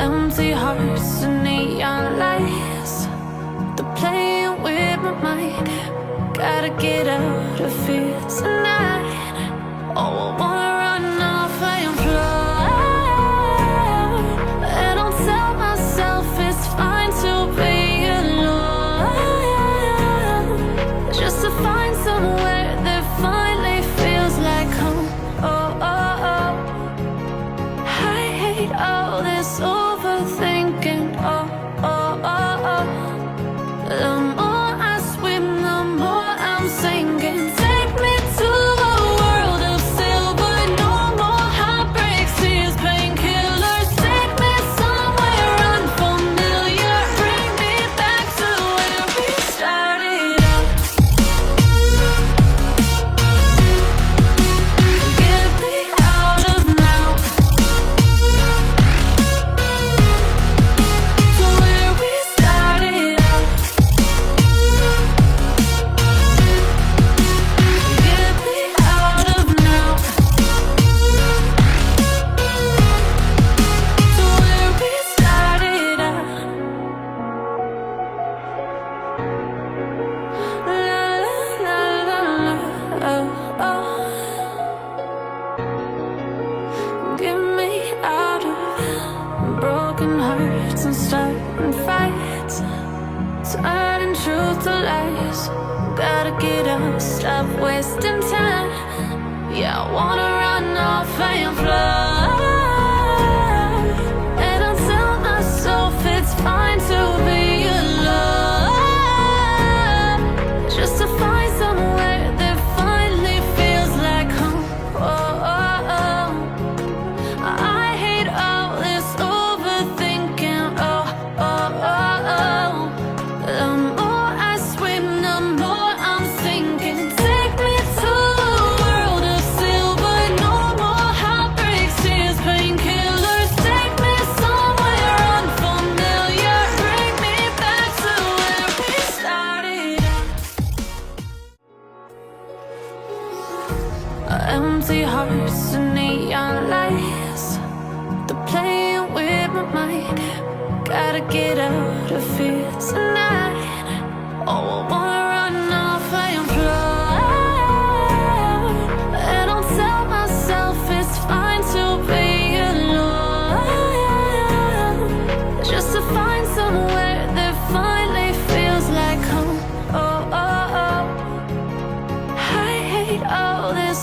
Empty hearts and neon lights, they're playing with my mind. Gotta get out of here tonight. Oh, I wanna run off and fly, and I'll tell myself it's fine to be alone, just to find somewhere that finally feels like home. Oh, oh, oh. I hate all this overthinking. Oh, oh, oh, oh. The more I swim, the more I'm sinking. Take me to a world of silver, no more heartbreaks, tears, painkillers. Take me somewhere unfamiliar, bring me back to where we started out. Get me out of now, to where we started out. Get me out of now, to where we started out. La la la la, oh oh. Get me out of broken hearts and starting fights, turning truth to lies. Gotta get up, stop wasting time. Yeah, I wanna run off and fly, and I'll tell myself it's fine to be alone, just to find somewhere that finally feels like home. Oh, oh, oh. I hate all this overthinking. Oh, oh, oh, oh. The more I swim, the more I'm sinking. Take me to a world of silver, no more heartbreaks, tears, painkillers. Take me somewhere unfamiliar, bring me back to where we started out. Empty hearts and neon lights, they're playing with my mind. Gotta get out of here tonight. Oh, I wanna run off and fly, and I'll tell myself it's fine to be alone, just to find somewhere that finally feels like home. Oh, oh, oh. I hate all this